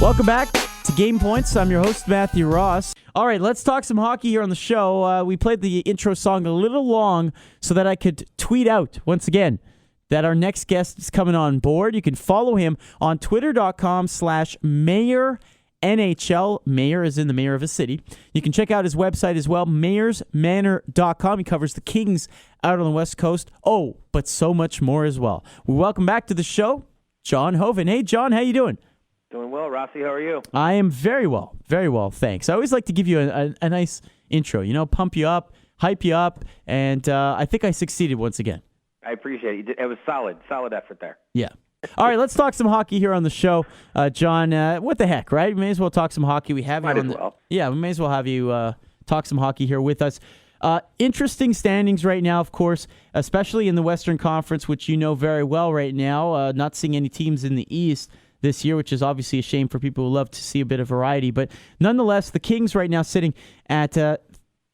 Welcome back to Game Points. I'm your host, Matthew Ross. All right, let's talk some hockey here on the show. We played the intro song a little long so that I could tweet out, once again, that our next guest is coming on board. You can follow him on twitter.com/mayor NHL. Mayor is in the mayor of a city. You can check out his website as well, mayorsmanor.com. He covers the Kings out on the West Coast. Oh, but so much more as well. We welcome back to the show, John Hoven. Hey, John, how you doing? Doing well, Rossi. How are you? I am very well, thanks. I always like to give you a nice intro, pump you up, hype you up, and I think I succeeded once again. I appreciate it. It was solid effort there. Yeah. All right, let's talk some hockey here on the show. John, what the heck, right? We may as well talk some hockey. We have Might you as on well. Yeah, we may as well have you talk some hockey here with us. Interesting standings right now, of course, especially in the Western Conference, which you know very well right now. Not seeing any teams in the East this year, which is obviously a shame for people who love to see a bit of variety. But nonetheless, the Kings right now sitting at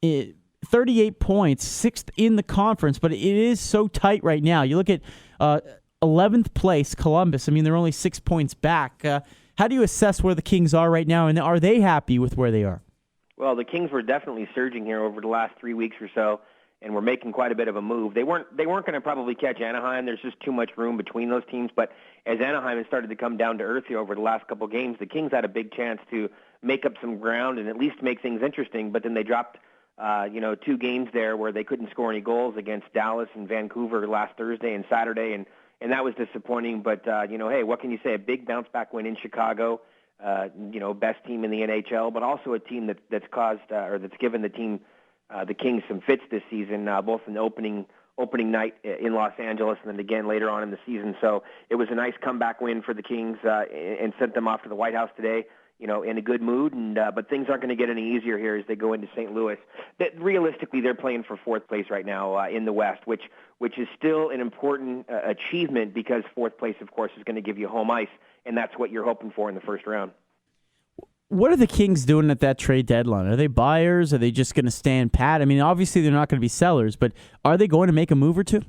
38 points, 6th in the conference, but it is so tight right now. You look at 11th place, Columbus. I mean, they're only 6 points back. How do you assess where the Kings are right now, and are they happy with where they are? Well, the Kings were definitely surging here over the last 3 weeks or so, and we're making quite a bit of a move. They weren't going to probably catch Anaheim. There's just too much room between those teams. But as Anaheim has started to come down to earth here over the last couple of games, the Kings had a big chance to make up some ground and at least make things interesting. But then they dropped, 2 games there where they couldn't score any goals against Dallas and Vancouver last Thursday and Saturday, and that was disappointing. But hey, what can you say? A big bounce back win in Chicago. Best team in the NHL, but also a team that's given the team. The Kings some fits this season, both in the opening night in Los Angeles and then again later on in the season. So it was a nice comeback win for the Kings and sent them off to the White House today, in a good mood. But things aren't going to get any easier here as they go into St. Louis. Realistically, they're playing for 4th place right now in the West, which is still an important achievement because 4th place, of course, is going to give you home ice, and that's what you're hoping for in the first round. What are the Kings doing at that trade deadline? Are they buyers? Are they just going to stand pat? I mean, obviously they're not going to be sellers, but are they going to make a move or two?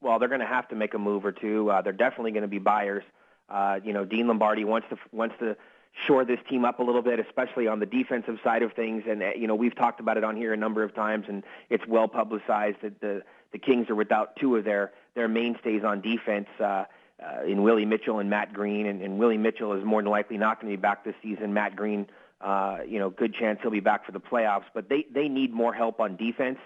Well, they're going to have to make a move or two. They're definitely going to be buyers. Dean Lombardi wants to shore this team up a little bit, especially on the defensive side of things. And we've talked about it on here a number of times, and it's well publicized that the Kings are without 2 of their mainstays on defense. In Willie Mitchell and Matt Green, and Willie Mitchell is more than likely not going to be back this season. Matt Green, good chance he'll be back for the playoffs, but they need more help on defense.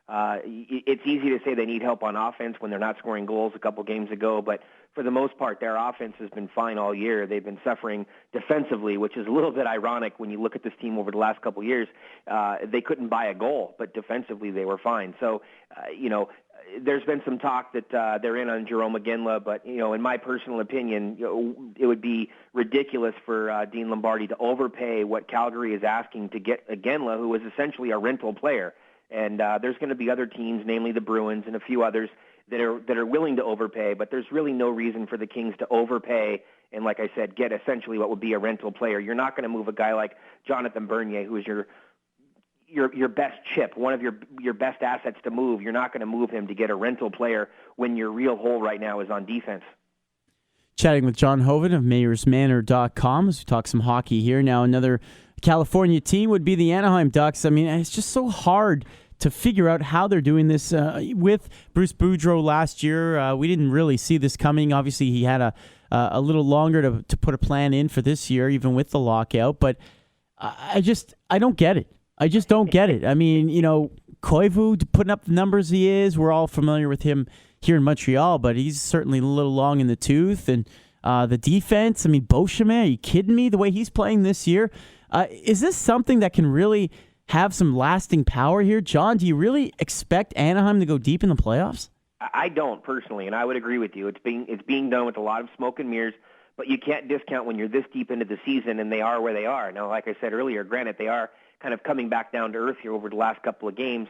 It's easy to say they need help on offense when they're not scoring goals a couple games ago, but for the most part, their offense has been fine all year. They've been suffering defensively, which is a little bit ironic when you look at this team over the last couple years. They couldn't buy a goal, but defensively they were fine. So, there's been some talk that they're in on Jarome Iginla, but, in my personal opinion, it would be ridiculous for Dean Lombardi to overpay what Calgary is asking to get Iginla, who is essentially a rental player. And there's going to be other teams, namely the Bruins and a few others, that are willing to overpay, but there's really no reason for the Kings to overpay and, like I said, get essentially what would be a rental player. You're not going to move a guy like Jonathan Bernier, who is your best chip, one of your best assets to move. You're not going to move him to get a rental player when your real hole right now is on defense. Chatting with John Hoven of mayorsmanor.com as we talk some hockey here. Now, another California team would be the Anaheim Ducks. I mean, it's just so hard to figure out how they're doing this. With Bruce Boudreau last year, we didn't really see this coming. Obviously, he had a little longer to put a plan in for this year, even with the lockout. But I don't get it. I just don't get it. I mean, Koivu putting up the numbers he is, we're all familiar with him here in Montreal, but he's certainly a little long in the tooth. And the defense, I mean, Beauchemin, are you kidding me? The way he's playing this year. Is this something that can really have some lasting power here? John, do you really expect Anaheim to go deep in the playoffs? I don't personally, and I would agree with you. It's being done with a lot of smoke and mirrors, but you can't discount when you're this deep into the season and they are where they are. Now, like I said earlier, granted, they are kind of coming back down to earth here over the last couple of games.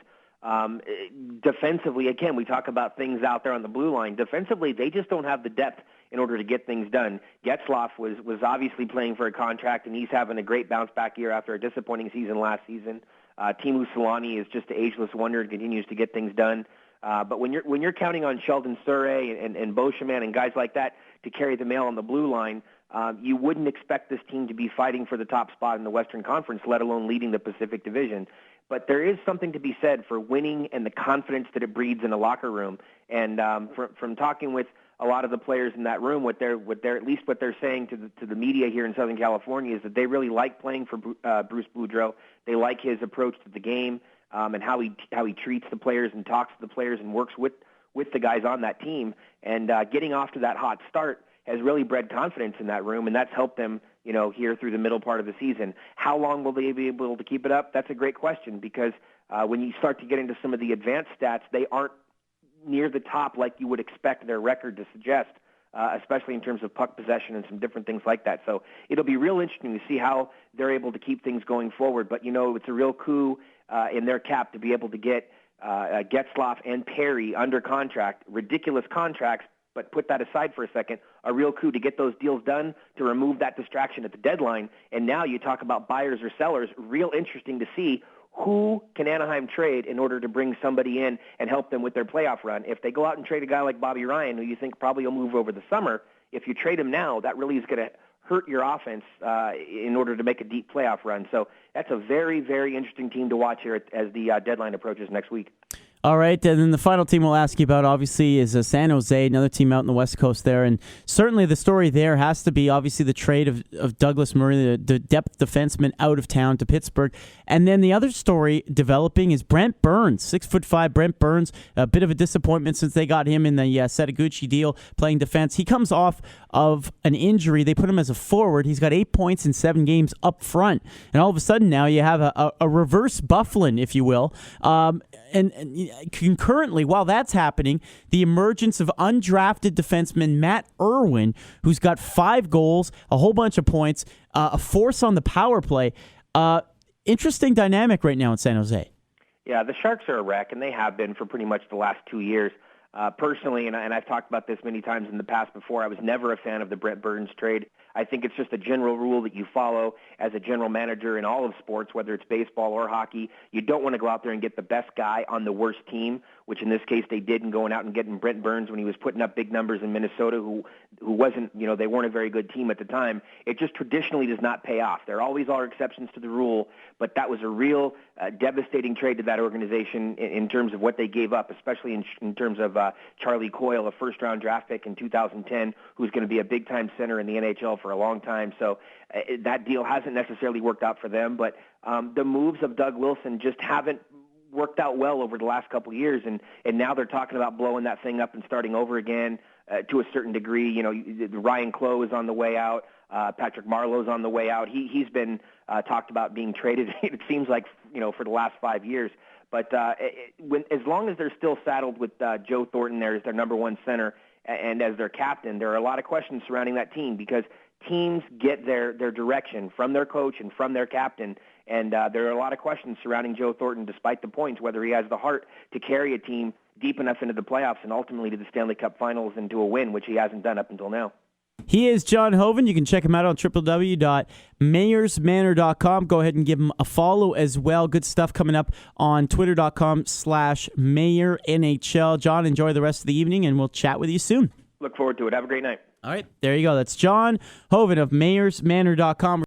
Defensively, again, we talk about things out there on the blue line. Defensively, they just don't have the depth in order to get things done. Getzlaf was obviously playing for a contract, and he's having a great bounce-back year after a disappointing season last season. Teemu Selanne is just an ageless wonder and continues to get things done. But when you're counting on Sheldon Surrey and Beauchemin and guys like that to carry the mail on the blue line, you wouldn't expect this team to be fighting for the top spot in the Western Conference, let alone leading the Pacific Division. But there is something to be said for winning and the confidence that it breeds in a locker room. And from talking with a lot of the players in that room, what they're saying to the media here in Southern California is that they really like playing for Bruce Boudreau. They like his approach to the game and how he treats the players and talks to the players and works with the guys on that team. And getting off to that hot start has really bred confidence in that room, and that's helped them, here through the middle part of the season. How long will they be able to keep it up? That's a great question, because when you start to get into some of the advanced stats, they aren't near the top like you would expect their record to suggest, especially in terms of puck possession and some different things like that. So it'll be real interesting to see how they're able to keep things going forward. But, it's a real coup in their cap to be able to get Getzlaf and Perry under contract, ridiculous contracts, but put that aside for a second, a real coup to get those deals done, to remove that distraction at the deadline. And now you talk about buyers or sellers, real interesting to see who can Anaheim trade in order to bring somebody in and help them with their playoff run. If they go out and trade a guy like Bobby Ryan, who you think probably will move over the summer, if you trade him now, that really is going to hurt your offense in order to make a deep playoff run. So that's a very, very interesting team to watch here as the deadline approaches next week. All right, and then the final team we'll ask you about, obviously, is San Jose, another team out in the West Coast there. And certainly the story there has to be, obviously, the trade of Douglas Murray, the depth defenseman, out of town to Pittsburgh. And then the other story developing is Brent Burns, 6'5" Brent Burns, a bit of a disappointment since they got him in the Setaguchi deal playing defense. He comes off of an injury. They put him as a forward. He's got 8 points in 7 games up front. And all of a sudden now you have a reverse Bufflin, if you will. And concurrently, while that's happening, the emergence of undrafted defenseman Matt Irwin, who's got 5 goals, a whole bunch of points, a force on the power play. Interesting dynamic right now in San Jose. Yeah, the Sharks are a wreck, and they have been for pretty much the last 2 years. Personally, and I've talked about this many times in the past before, I was never a fan of the Brent Burns trade. I think it's just a general rule that you follow as a general manager in all of sports, whether it's baseball or hockey. You don't want to go out there and get the best guy on the worst team, which in this case they did, and going out and getting Brent Burns when he was putting up big numbers in Minnesota, who wasn't, they weren't a very good team at the time. It just traditionally does not pay off. There always are exceptions to the rule, but that was a real devastating trade to that organization in terms of what they gave up, especially in terms of Charlie Coyle, a first-round draft pick in 2010, who's going to be a big-time center in the NHL for a long time. So that deal hasn't necessarily worked out for them, but the moves of Doug Wilson just haven't worked out well over the last couple of years, and now they're talking about blowing that thing up and starting over again to a certain degree. Ryan Clough is on the way out. Patrick Marleau's on the way out. He's been talked about being traded, it seems like, for the last 5 years. But as long as they're still saddled with Joe Thornton there as their number one center and as their captain, there are a lot of questions surrounding that team, because teams get their direction from their coach and from their captain. And there are a lot of questions surrounding Joe Thornton, despite the points, whether he has the heart to carry a team deep enough into the playoffs and ultimately to the Stanley Cup Finals and to a win, which he hasn't done up until now. He is John Hoven. You can check him out on www.mayorsmanor.com. Go ahead and give him a follow as well. Good stuff coming up on twitter.com/MayorNHL. John, enjoy the rest of the evening, and we'll chat with you soon. Look forward to it. Have a great night. All right, there you go. That's John Hoven of mayorsmanor.com.